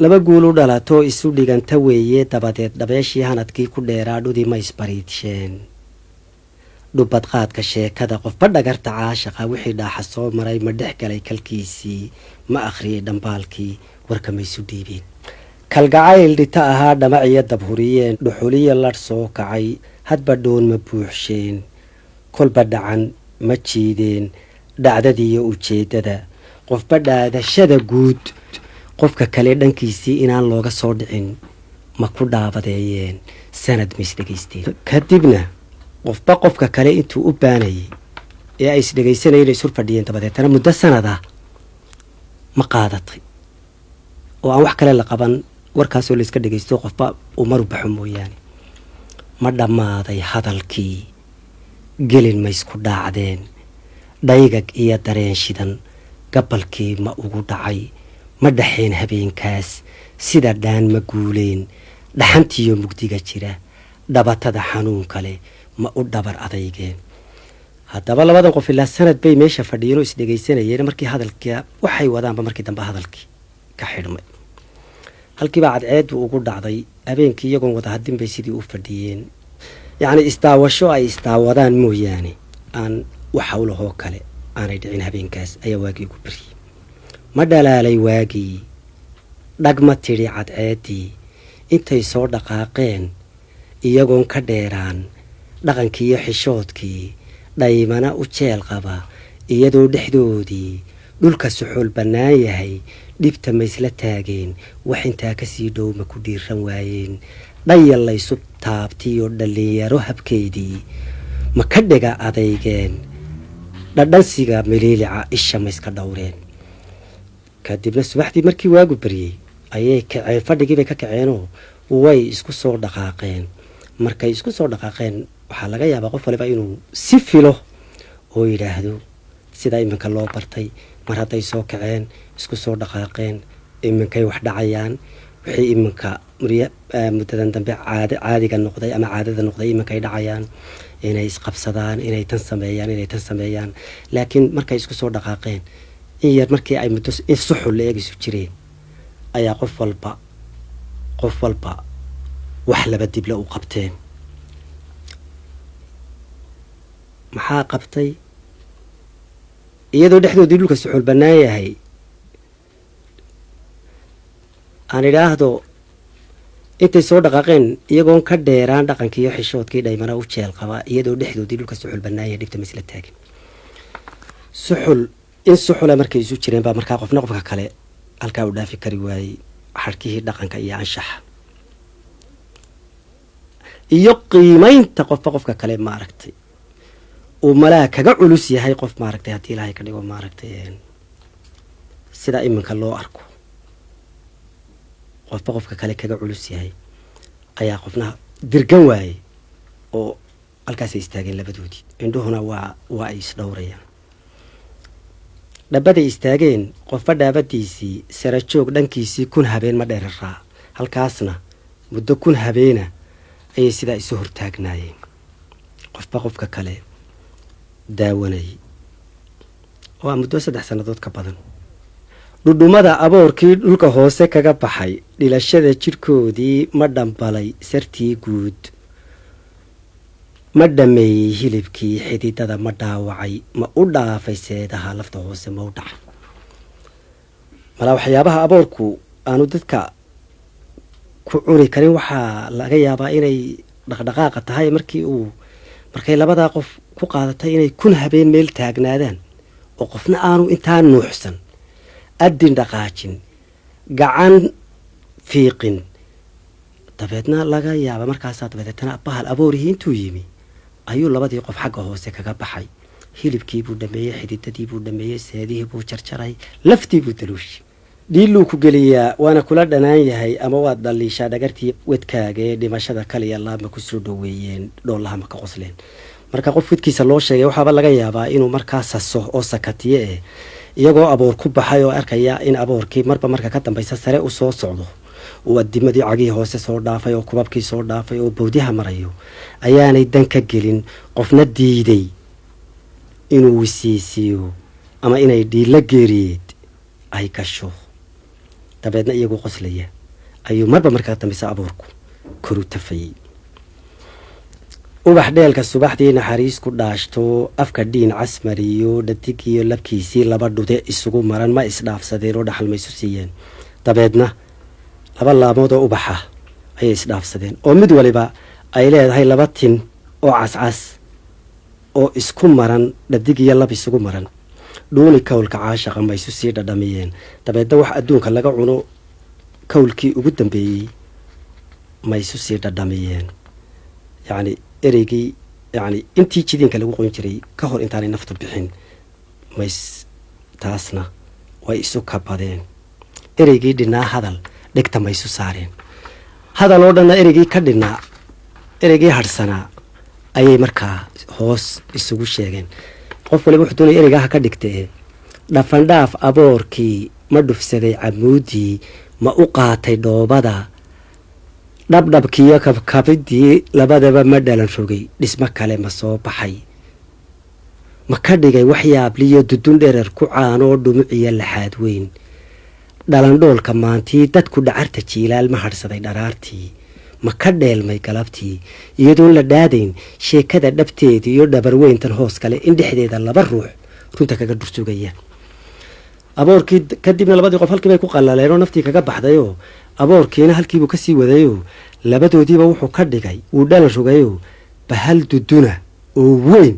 laba guulu dhalato isu dhiganta weeye dabadeed dhabeeshii hanadkii ku dheeraadhudii ma isbariidsheen dhubad qaadka sheekada qofba dhagarta caashaqa wixii dhaaxa soo maray ma dhex galay kalkiisii ma akhriyay dhambaalkii warka ma isu dhiibeen kalgacayl dhita ahaa dhamaciyo dabhuriyeen dhuxuliyo ladh soo kacay hadba dhoon ma buuxsheen kolba dhacan ma jiideen dhacdadiiyo ujeeddada qofba dhaadashada guud qofka kale dhankiisii inaan looga soo dhicin ma ku dhaabadeeyeen sanad ma isdhegaysteen kadibna qofba qofka kale intuu u baanayay ee ay isdhegaysanayeen isur fadhiyeen dabadeetana muddo sanada ma qaadatay oo aan wax kale la qaban warkaasoo la iska dhegaysto qofba uu maru baxo mooyaane ma dhammaaday hadalkii gelin ma isku dhaacdeen dhaygag iyo dareen shidan gabalkii ma ugu dhacay ma dhaxeen habeenkaas sida dhaan ma guuleen dhaxantiyo mugdiga jira dhabatada xanuun kale ma u dhabar adeygeen haddaba labadan qof ilaa sanad bay meesha fadhiyeen oo isdhegaysanayeen markii hadalka waxay wadaanba markii dambe hadalkii ka xidhmay halkiibaa cadceedu ugu dhacday habeenkii iyagoon wada hadin bay sidii u fadhiyeen yacni isdaawasho ay isdaawadaan mooyaane aan wax hawlahoo kale aanay dhicin habeenkaas ayaa waagii ugu beriyey ma dhalaalay waagii dhagma tidhi cadceeddii intay soo dhaqaaqeen iyagoon ka dheeraan dhaqankiiyo xishoodkii dhaymana u jeel qaba iyadoo dhexdoodii dhulka suxuul bannaan yahay dhibta ma isla taageen wax intaa kasii dhow ma ku dhiiran waayeen dhayal laysu taabtiyo dhallinyaro habkeydii ma ka dhega adeygeen dhadhansiga miliilica isha ma iska dhowreen kadibna subaxdii markii waagu baryey ayay kaceen fadhigii bay ka kaceenoo way isku soo dhaqaaqeen markay isku soo dhaqaaqeen waxaa laga yaabaa qof waliba inuu si filo oo yidhaahdo sidaa iminka loo bartay mar hadday soo kaceen isku soo dhaqaaqeen iminkay wax dhacayaan wixii iminka muddadan dambe caadiga noqday ama caadada noqday iminkay dhacayaan inay isqabsadaan inay tan sameeyaan laakiin markay isku soo dhaqaaqeen in yar markii ay muddo in suxul la eegisu jireen ayaa qof walba wax laba dible u qabteen maxaa qabtay iyadoo dhexdoodii dhulka suxuul bannaan yahay aan idhaahdo intay soo dhaqaaqeen iyagoon ka dheeraan dhaqankiiyo xishoodkii dhaymana u jeel qaba iyadoo dhexdoodii dhulka suxuul bannaan yahay dhibta ma isla taagin in suxula markay isu jireen baa markaa qofna qofka kale halkaa u dhaafi kari waayey xadhkihii dhaqanka iyo anshaxa iyo qiimaynta qofba qofka kale maaragtay uu malaa kaga culus yahay qof maaragtay haddii ilaahay ka dhigo maaragtay sida iminka loo arko qofba qofka kale kaga culus yahay ayaa qofna dirgan waayey oo halkaasay istaageen labadoodii indhuhuna waa ay isdhowrayaan dhabaday istaageen qofba dhaabadiisii sarajoog dhankiisii kun habeen ma dheeraraa halkaasna muddo kun habeena ayay sidaa isu hortaagnaayeen qofba qofka kale daawanayay waa muddo 3 sannadood ka badan dhudhumada aboorkii dhulka hoose kaga baxay dhilashada jidhkoodii ma dhambalay sartii guud ma dhameeyey hilibkii xididada ma dhaawacay ma u dhaafay seedaha lafta hoose ma u dhacay malaa waxyaabaha aboorku aanu dadka ku cuni karin waxaa laga yaabaa inay dhaqdhaqaaqa tahay markay labadaa qof ku qaadatay inay kun habeen meel taagnaadaan oo qofna aanu intaa nuuxsan adin dhaqaajin gacan fiiqin dabeedna laga yaaba markaasaa dabeetana bahal aboorihii intuu yimi ayuu labadii qof xagga hoose kaga baxay hilibkii buu dhameeyey xididadii buu dhameeyey seedihii buu jarjaray laftii buu daluushi dhiiluu ku geliyaa waana kula dhanaan yahay ama waad dhaliishaa dhagartii wedkaaga ee dhimashada kaliya laama ku soo dhoweeyeen dhoolaha ma ka qosleen marka qof wedkiisa loo sheegay waxaaba laga yaabaa inuu markaa saso oo sakatiye iyagoo aboor ku baxay oo arkaya in aboorkii marba marka ka dambaysa sare u soo socdo uu adimadii cagihii hoose soo dhaafay oo kubabkii soo dhaafay oo bawdiha marayo ayaanay dan ka gelin qofna diiday inuu wisiisiyo ama inay dhiilo geeriyeed ay gasho dabeedna iyagu qoslaya ayuu marba markaa dambisa abuurku koru tafayey. ubax dheelka subaxdii naxariis ku dhaashto afka dhiin casmariyo dhadigiyo labkiisii laba dhude isugu maran ma isdhaafsadeen oo dhaxal maysu siiyeen. dabeedna laba laamood oo ubaxa ayay isdhaafsadeen oo mid waliba ay leedahay laba tin oo cascas oo isku maran dhadigiyo lab isugu maran. dhuuni kawlka caashaqa maysu sii dhadhamiyeen. dabeedna wax adduunka laga cuno kawlkii ugu dambeeyey maysu sii dhadhamiyeen. yacni ereygii yacni intii jidinka lagu qoyn jiray ka hor intaanay naftu bixin mays taasna way isu kabadeen. ereygii dhinaa hadal dhegta maysu saareen. hadal oo dhanna ereygii ka dhinaa ereygii hadhsanaa ayay markaa hoos isugu sheegeen. qof waliba wuxuu doonaya ereygaha ka dhigtee dhafandhaaf aboorkii ma dhufsaday camuudii ma u qaatay dhoobada dhabdhabkiiyo kabkabidii labadaba ma dhalan rogay dhismo kale ma soo baxay ma ka dhigay waxyaabliyo dudun dherer ku caanoo dhumuciyo laxaad weyn dhalandhoolka maantii dadku dhacarta jiilaal ma hadhsaday dharaartii ma ka dheelmay galabtii iyadoon la dhaadayn sheekada dhabteedii iyo dhabarweyntan hoos kale in dhexdeeda laba ruux runta kaga dhursugaya. aboorkii kadibna labadii qof halkii bay ku qallaleen oo naftii kaga baxdayoo aboorkiina halkiibuu kasii wadayoo labadoodiiba wuxuu ka dhigay wuu dhalan rogayoo bahal duduna oo weyn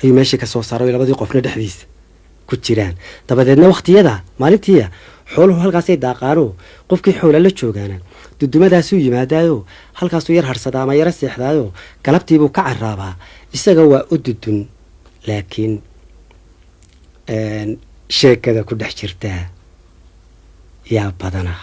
ayuu meeshii ka soo saaray labadii qofna dhexdiisa ku jiraan. dabadeedna wakhtiyada maalintiia xooluhu halkaasay daaqaanoo qofkii xoola la joogaana dudumadaasuu yimaadaayoo halkaasuu yar hadhsadaa ama yaro seexdaayoo galabtiibuu ka caraabaa. isaga waa u dudun laakiin sheekada ku dhex jirtaa yaa badana.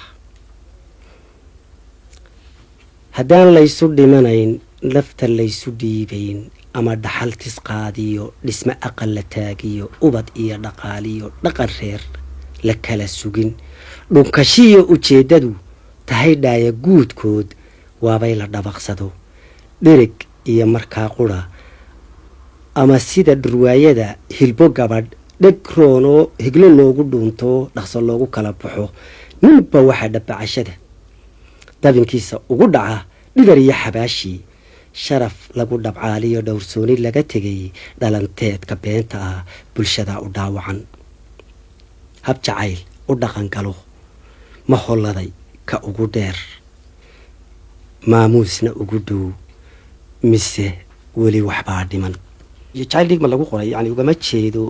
haddaan laysu dhimanayn lafta laysu dhiibayn ama dhaxal tisqaadiyo dhisme aqal la taagiyo ubad iyo dhaqaaliyo dhaqan reer la kala sugin dhunkashiyo ujeeddadu tahay dhaaya guudkood waabay la dhabaqsado dhereg iyo markaa qura ama sida dhurwaayada hilbo gabadh dheg roonoo higlo loogu dhuunto dhaqso loogu kala baxo ninba waxa dhabbacashada dabinkiisa ugu dhaca dhigar iyo xabaashii sharaf lagu dhabcaaliyo dhowrsooni laga tegay dhalanteedka beenta ah bulshada u dhaawacan. hab jacayl u dhaqan galo ma holladay ka ugu dheer maamuusna ugu dhow mise weli waxbaa dhiman. jacayl dhigma lagu qoray yani ugama jeedo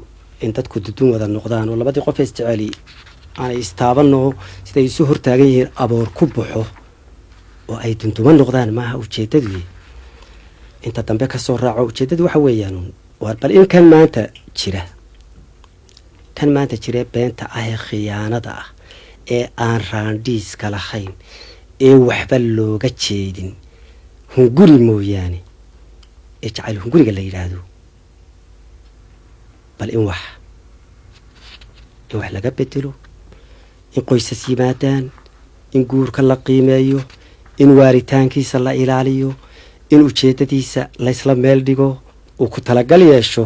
in dadku dudun wada noqdaan oo labadii qof isjeceli aanay istaabanoo siday isu hortaagan yihiin aboor ku baxo oo ay dunduma noqdaan maaha ujeeddadii. inta dambe ka soo raaco ujeeddadu waxa weeyaan waar bal in kan maanta jiree beenta ah ee khiyaanada ah ee aan raandhiiska lahayn ee waxba looga jeedin hunguri mooyaane ee jacayl hunguriga la yidhaahdo bal in wax laga bedelo in qoysas yimaadaan in guurka la qiimeeyo in waaritaankiisa la ilaaliyo in ujeeddadiisa laysla meel dhigo uu ku talagal yeesho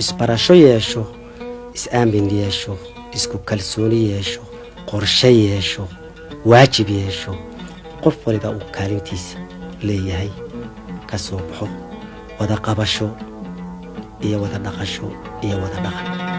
isbarasho yeesho is-aamin yeesho isku kalsooni yeesho qorshe yeesho waajib yeesho qof waliba uu kaalintiisa leeyahay ka soo baxo wada qabasho iyo wada dhaqasho iyo wada dhaqan.